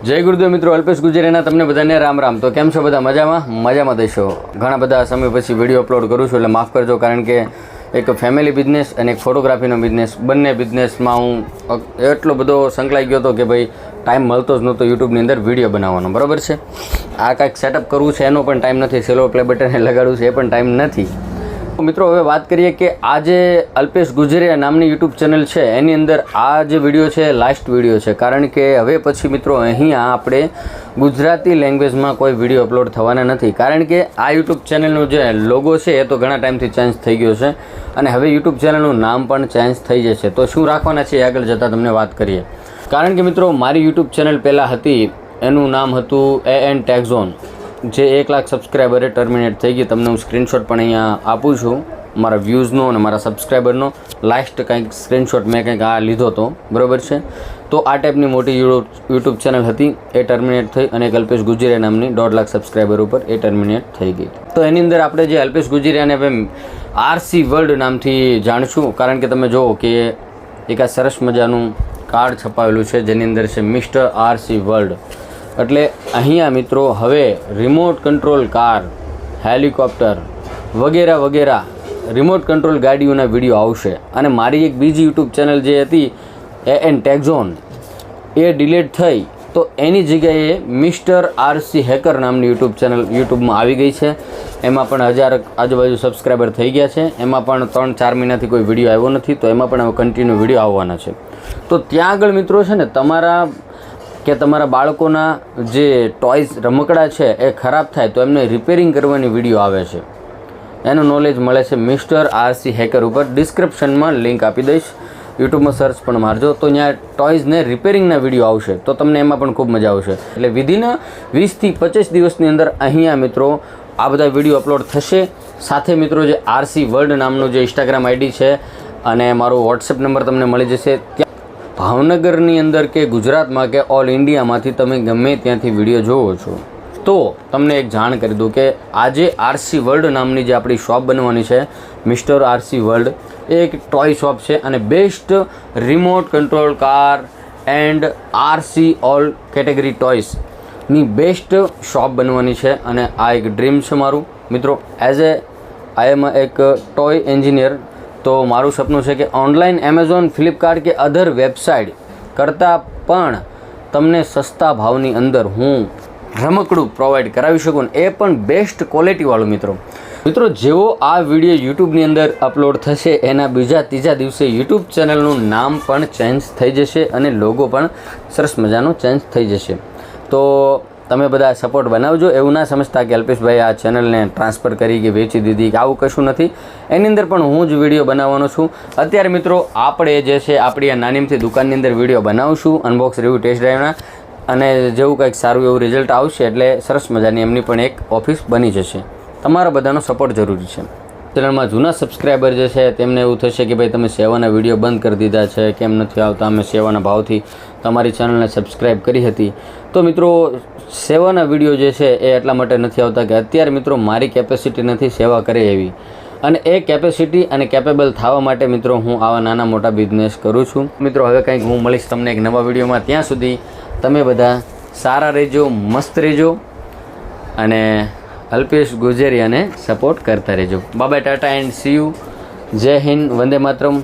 જય ગુરુદેવ મિત્રો, અલ્પેશ ગુજરેના તમને બધાને રામ રામ। તો કેમ છો બધા? મજામાં દેશો। ઘણા બધા સમય પછી વિડીયો અપલોડ કરું છું, એટલે માફ કરજો, કારણ કે એક ફેમિલી બિઝનેસ અને એક ફોટોગ્રાફીનો બિઝનેસ, બંને બિઝનેસમાં હું એટલો બધો સંકળાઈ ગયો હતો કે ભાઈ ટાઈમ મળતો જ નહોતો યુટ્યુબની અંદર વિડીયો બનાવવાનો, બરાબર છે। આ કાંઈક સેટઅપ કરવું છે એનો પણ ટાઈમ નથી, સેલો પ્લે બટન લગાડવું છે એ પણ ટાઈમ નથી। મિત્રો હવે વાત કરીએ કે આ જે અલ્પેશ ગુજરિયા નામની યુટ્યુબ ચેનલ છે એની અંદર આ જે વિડીયો છે લાસ્ટ વિડીયો છે, કારણ કે હવે પછી મિત્રો અહીંયા આપણે ગુજરાતી લેંગ્વેજમાં કોઈ વિડીયો અપલોડ થવાના નથી, કારણ કે આ યુટ્યુબ ચેનલનો જે લોગો છે એ તો ઘણા ટાઈમથી ચેન્જ થઈ ગયો છે અને હવે યુટ્યુબ ચેનલનું નામ પણ ચેન્જ થઈ જશે। તો શું રાખવાના છે એ આગળ જતાં તમને વાત કરીએ, કારણ કે મિત્રો મારી યુટ્યુબ ચેનલ પહેલાં હતી, એનું નામ હતું AN Tech Zone, જે 1 લાખ સબસ્ક્રાઈબરે ટર્મિનેટ થઈ ગઈ। તમને હું સ્ક્રીનશોટ પણ અહીંયા આપું છું મારા વ્યૂઝનો અને મારા સબસ્ક્રાઈબરનો, લાસ્ટ કંઈક સ્ક્રીનશોટ મેં કંઈક આ લીધો હતો, બરાબર છે। તો આ ટાઈપની મોટી યુટ્યુબ ચેનલ હતી, એ ટર્મિનેટ થઈ અને એક અલ્પેશ ગુજરિયા નામની 1.5 લાખ સબસ્ક્રાઈબર ઉપર એ ટર્મિનેટ થઈ ગઈ। તો એની અંદર આપણે જે અલ્પેશ ગુજરિયાને RC વર્લ્ડ નામથી જાણીશું, કારણ કે તમે જુઓ કે એક આ સરસ મજાનું કાર્ડ છપાવેલું છે જેની અંદર છે મિસ્ટર RC વર્લ્ડ। એટલે અહીંયા મિત્રો હવે રિમોટ કંટ્રોલ કાર, હેલિકોપ્ટર વગેરે વગેરે રિમોટ કંટ્રોલ ગાડીઓના વિડીયો આવશે। અને મારી એક બીજી યુટ્યુબ ચેનલ જે હતી AN Tech Zone, A delete થઈ, તો એની જગ્યાએ મિસ્ટર RC હેકર નામની યુટ્યુબ ચેનલ યુટ્યુબમાં આવી ગઈ છે। એમાં પણ 1000 આજુબાજુ સબસ્ક્રાઈબર થઈ ગયા છે, એમાં પણ 3-4 મહિનાથી કોઈ વિડીયો આવ્યો નથી, તો એમાં પણ હવે કન્ટિન્યુ વિડીયો આવવાના છે। તો ત્યાં આગળ મિત્રો છે ને તમારા બાળકોના જે ટોયઝ રમકડા છે એ ખરાબ થાય તો એમને રિપેરિંગ કરવાની વિડીયો આવે છે, એનું નોલેજ મળે છે મિસ્ટર RC હેકર ઉપર। ડિસ્ક્રિપ્શનમાં લિંક આપી દઈશ, યુટ્યુબમાં સર્ચ પણ મારજો, તો ત્યાં ટોયઝને રિપેરિંગના વિડીયો આવશે, તો તમને એમાં પણ ખૂબ મજા આવશે। એટલે વિધિન 20 થી 25 દિવસની અંદર અહીંયા મિત્રો આ બધા વિડીયો અપલોડ થશે। સાથે મિત્રો જે RC વર્લ્ડ નામનું જે ઇન્સ્ટાગ્રામ ID છે અને મારો વોટ્સએપ નંબર તમને મળી જશે। ભાવનગરની અંદર કે ગુજરાતમાં કે ઓલ ઇન્ડિયામાંથી તમે ગમે ત્યાંથી વિડીયો જોવો છો, તો તમને એક જાણ કરી દઉં કે આજે RC વર્લ્ડ નામની જે આપણી શોપ બનવાની છે મિસ્ટર RC વર્લ્ડ, એ એક ટોય શોપ છે અને best remote control car and RC all category ટોયસની બેસ્ટ શોપ બનવાની છે। અને આ એક ડ્રીમ છે મારું મિત્રો, આઈ એમ એક ટોય એન્જિનિયર। તો મારું સપનું છે કે ઓનલાઈન એમેઝોન, ફ્લિપકાર્ટ કે અધર વેબસાઇટ કરતાં પણ તમને સસ્તા ભાવની અંદર હું રમકડું પ્રોવાઈડ કરાવી શકું, એ પણ બેસ્ટ ક્વોલિટીવાળું। મિત્રો જેવો આ વિડીયો યુટ્યુબની અંદર અપલોડ થશે એના બીજા ત્રીજા દિવસે યુટ્યુબ ચેનલનું નામ પણ ચેન્જ થઈ જશે અને લોગો પણ સરસ મજાનો ચેન્જ થઈ જશે। તો તમે બધા સપોર્ટ બનાવજો, એવું ના સમજતા કે અલ્પેશભાઈ આ ચેનલને ટ્રાન્સફર કરી કે વેચી દીધી, કે આવું કશું નથી। એની અંદર પણ હું જ વિડીયો બનાવવાનો છું। અત્યારે મિત્રો આપણે જે છે આપણી આ નાનીમથી દુકાનની અંદર વિડીયો બનાવશું, અનબોક્સ રિવ્યૂ ટેસ્ટ ડ્રાઈવના, અને જેવું કંઈક સારું એવું રિઝલ્ટ આવશે એટલે સરસ મજાની એમની પણ એક ઓફિસ બની જશે। તમારા બધાનો સપોર્ટ જરૂરી છે। ચેનલમાં જૂના સબસ્ક્રાઈબર જે છે તેમને એવું થશે કે ભાઈ તમે સેવાના વિડીયો બંધ કરી દીધા છે, કેમ નથી આવતા? અમે સેવાના ભાવથી તમારી ચેનલને સબસ્ક્રાઈબ કરી હતી। તો મિત્રો સેવાના વિડીયો જે છે એ એટલા માટે નથી આવતા કે અત્યારે મિત્રો મારી કેપેસિટી નથી સેવા કરે એવી, અને એ કેપેસિટી અને કેપેબલ થવા માટે મિત્રો હું આવા નાના મોટા બિઝનેસ કરું છું। મિત્રો હવે કંઈક હું મળીશ તમને એક નવા વિડીયોમાં, ત્યાં સુધી તમે બધા સારા રહેજો, મસ્ત રહેજો અને અલ્પેશ ગુજરિયાને સપોર્ટ કરતા રહેજો। Bye bye, Tata and C you. જય હિન્દ, વંદે માતરમ।